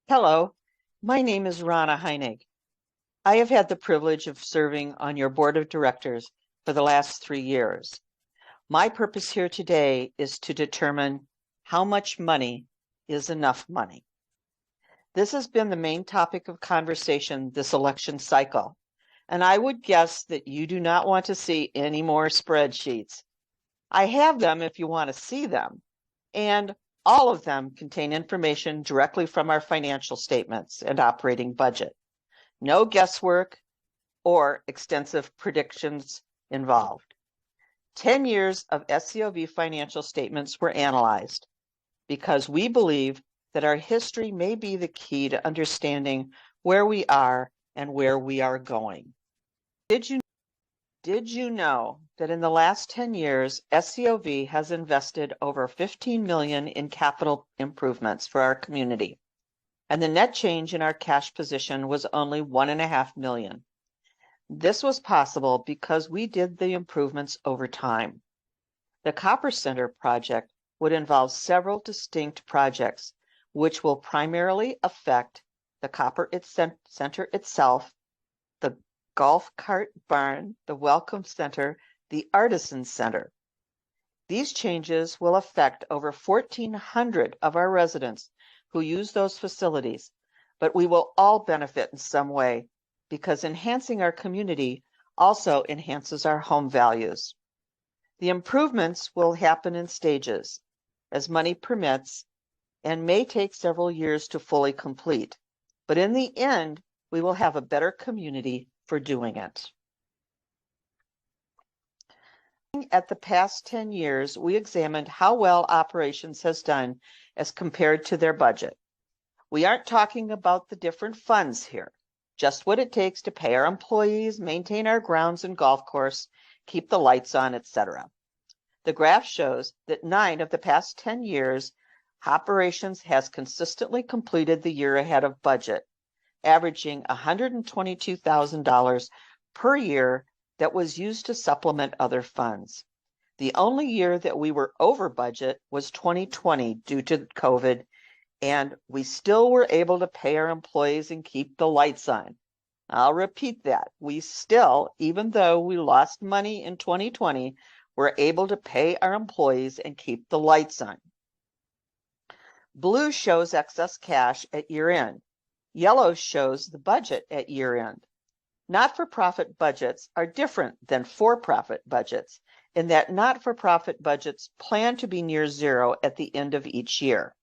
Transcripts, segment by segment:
Hello, my name is Ronna Heinig. I have had the privilege of serving on your board of directors for the last 3 years. My purpose here today is to determine how much money is enough money. This has been the main topic of conversation this election cycle, and I would guess that you do not want to see any more spreadsheets. I have them if you want to see them, and all of them contain information directly from our financial statements and operating budget. No guesswork or extensive predictions involved. 10 years of SCOV financial statements were analyzed because we believe that our history may be the key to understanding where we are and where we are going. Did you know that in the last 10 years, SCOV has invested over $15 million in capital improvements for our community, and the net change in our cash position was only $1.5 million. This was possible because we did the improvements over time. The Copper Center project would involve several distinct projects, which will primarily affect the Copper Center itself, the golf cart barn, the Welcome Center, the Artisan Center. These changes will affect over 1,400 of our residents who use those facilities, but we will all benefit in some way because enhancing our community also enhances our home values. The improvements will happen in stages as money permits and may take several years to fully complete, but in the end, we will have a better community for doing it. At the past 10 years, we examined how well operations has done as compared to their budget. We aren't talking about the different funds here, just what it takes to pay our employees, maintain our grounds and golf course, keep the lights on, etc. The graph shows that 9 of the past 10 years, operations has consistently completed the year ahead of budget, averaging $122,000 per year that was used to supplement other funds. The only year that we were over budget was 2020 due to COVID, and we still were able to pay our employees and keep the lights on. I'll repeat that. We still, even though we lost money in 2020, were able to pay our employees and keep the lights on. Blue shows excess cash at year end. Yellow shows the budget at year end. Not-for-profit budgets are different than for-profit budgets in that not-for-profit budgets plan to be near zero at the end of each year.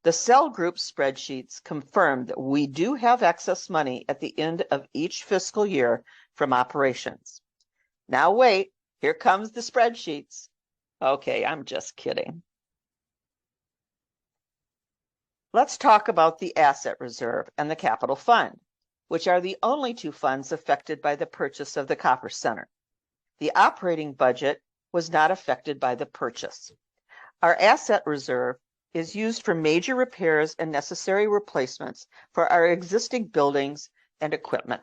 The cell group spreadsheets confirm that we do have excess money at the end of each fiscal year from operations. Now wait, here comes the spreadsheets. Okay, I'm just kidding. Let's talk about the asset reserve and the capital fund, which are the only 2 funds affected by the purchase of the Copper Center. The operating budget was not affected by the purchase. Our asset reserve is used for major repairs and necessary replacements for our existing buildings and equipment.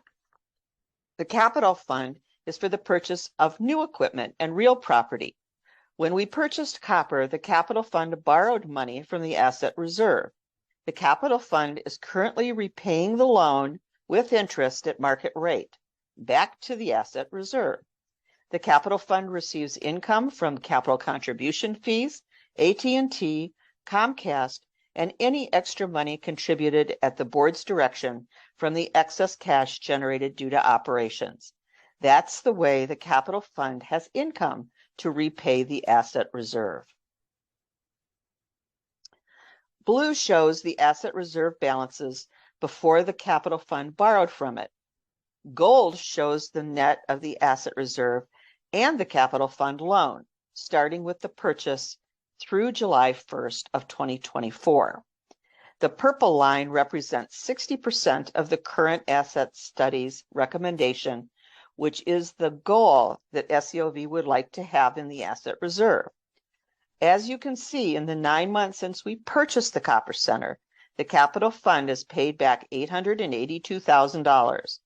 The capital fund is for the purchase of new equipment and real property. When we purchased copper, the capital fund borrowed money from the asset reserve. The capital fund is currently repaying the loan with interest at market rate back to the asset reserve. The capital fund receives income from capital contribution fees, AT&T, Comcast, and any extra money contributed at the board's direction from the excess cash generated due to operations. That's the way the capital fund has income to repay the asset reserve. Blue shows the asset reserve balances before the capital fund borrowed from it. Gold shows the net of the asset reserve and the capital fund loan, starting with the purchase through July 1st of 2024. The purple line represents 60% of the current asset studies recommendation, which is the goal that SCOV would like to have in the asset reserve. As you can see, in the 9 months since we purchased the Copper Center, the capital fund has paid back $882,000.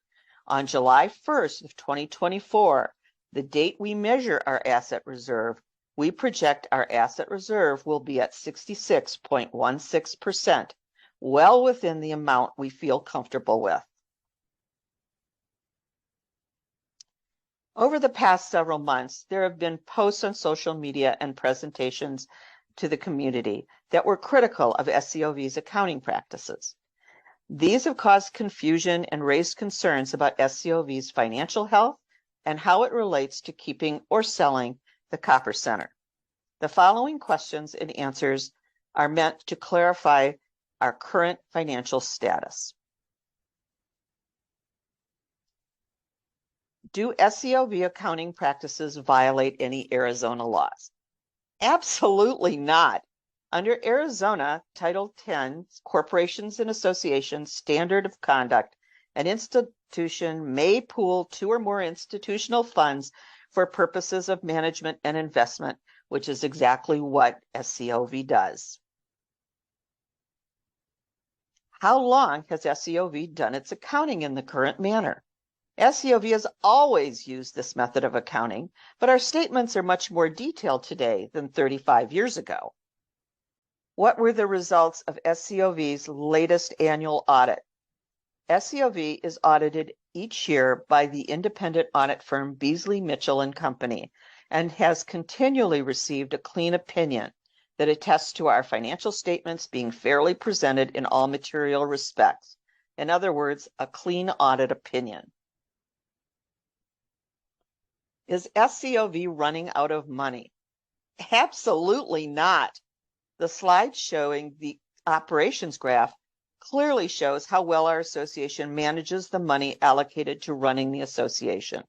On July 1st of 2024, the date we measure our asset reserve, we project our asset reserve will be at 66.16%, well within the amount we feel comfortable with. Over the past several months, there have been posts on social media and presentations to the community that were critical of SCOV's accounting practices. These have caused confusion and raised concerns about SCOV's financial health and how it relates to keeping or selling the Copper Center. The following questions and answers are meant to clarify our current financial status. Do SCOV accounting practices violate any Arizona laws? Absolutely not. Under Arizona Title 10, Corporations and Associations Standard of Conduct, an institution may pool 2 or more institutional funds for purposes of management and investment, which is exactly what SCOV does. How long has SCOV done its accounting in the current manner? SCOV has always used this method of accounting, but our statements are much more detailed today than 35 years ago. What were the results of SCOV's latest annual audit? SCOV is audited each year by the independent audit firm Beasley Mitchell & Company and has continually received a clean opinion that attests to our financial statements being fairly presented in all material respects. In other words, a clean audit opinion. Is SCOV running out of money? Absolutely not. The slide showing the operations graph clearly shows how well our association manages the money allocated to running the association.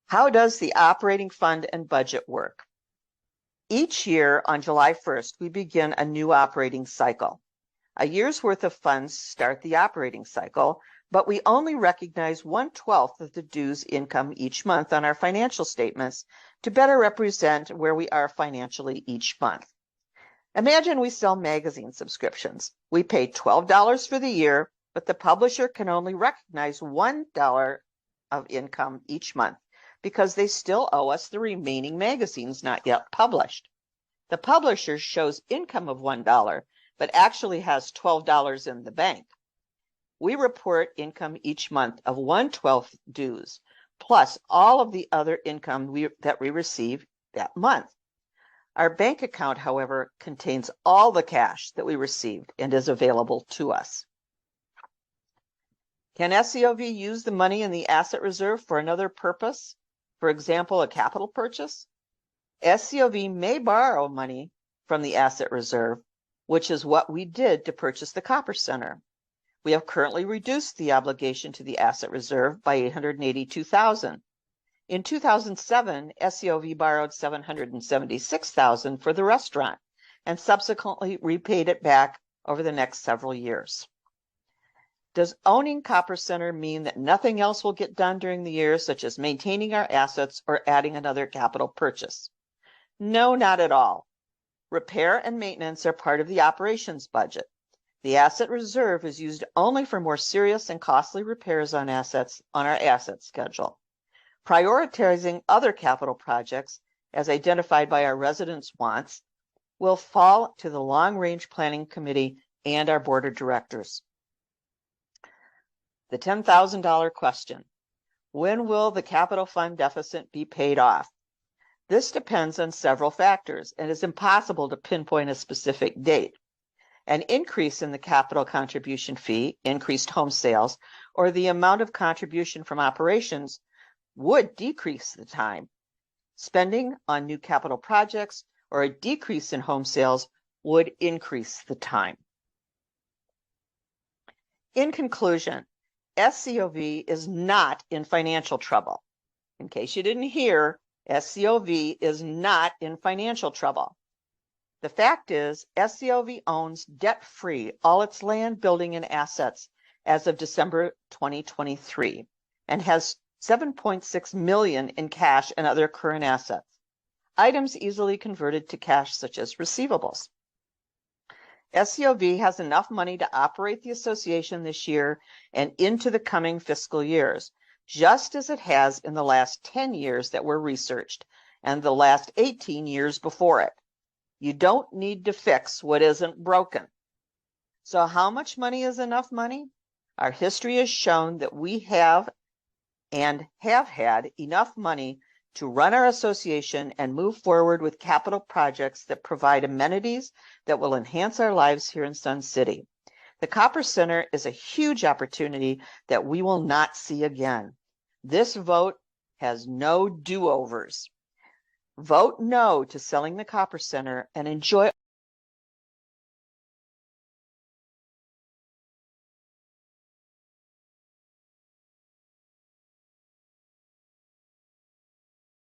How does the operating fund and budget work? Each year on July 1st, we begin a new operating cycle. A year's worth of funds start the operating cycle, but we only recognize 1/12 of the dues income each month on our financial statements to better represent where we are financially each month. Imagine we sell magazine subscriptions. We pay $12 for the year, but the publisher can only recognize $1 of income each month because they still owe us the remaining magazines not yet published. The publisher shows income of $1, but actually has $12 in the bank. We report income each month of 1/12 dues, plus all of the other income that we receive that month. Our bank account, however, contains all the cash that we received and is available to us. Can SCOV use the money in the asset reserve for another purpose? For example, a capital purchase? SCOV may borrow money from the asset reserve, which is what we did to purchase the Copper Center. We have currently reduced the obligation to the asset reserve by $882,000. In 2007, SCOV borrowed $776,000 for the restaurant and subsequently repaid it back over the next several years. Does owning Copper Center mean that nothing else will get done during the year, such as maintaining our assets or adding another capital purchase? No, not at all. Repair and maintenance are part of the operations budget. The asset reserve is used only for more serious and costly repairs on assets on our asset schedule. Prioritizing other capital projects, as identified by our residents' wants, will fall to the Long-Range Planning Committee and our Board of Directors. The $10,000 question. When will the capital fund deficit be paid off? This depends on several factors and is impossible to pinpoint a specific date. An increase in the capital contribution fee, increased home sales, or the amount of contribution from operations would decrease the time. Spending on new capital projects or a decrease in home sales would increase the time. In conclusion, SCOV is not in financial trouble. In case you didn't hear, SCOV is not in financial trouble. The fact is, SCOV owns debt-free all its land, building, and assets as of December 2023 and has $7.6 million in cash and other current assets, items easily converted to cash such as receivables. SCOV has enough money to operate the association this year and into the coming fiscal years, just as it has in the last 10 years that were researched and the last 18 years before it. You don't need to fix what isn't broken. So how much money is enough money? Our history has shown that we have and have had enough money to run our association and move forward with capital projects that provide amenities that will enhance our lives here in Sun City. The Copper Center is a huge opportunity that we will not see again. This vote has no do-overs. Vote no to selling the Copper Center and enjoy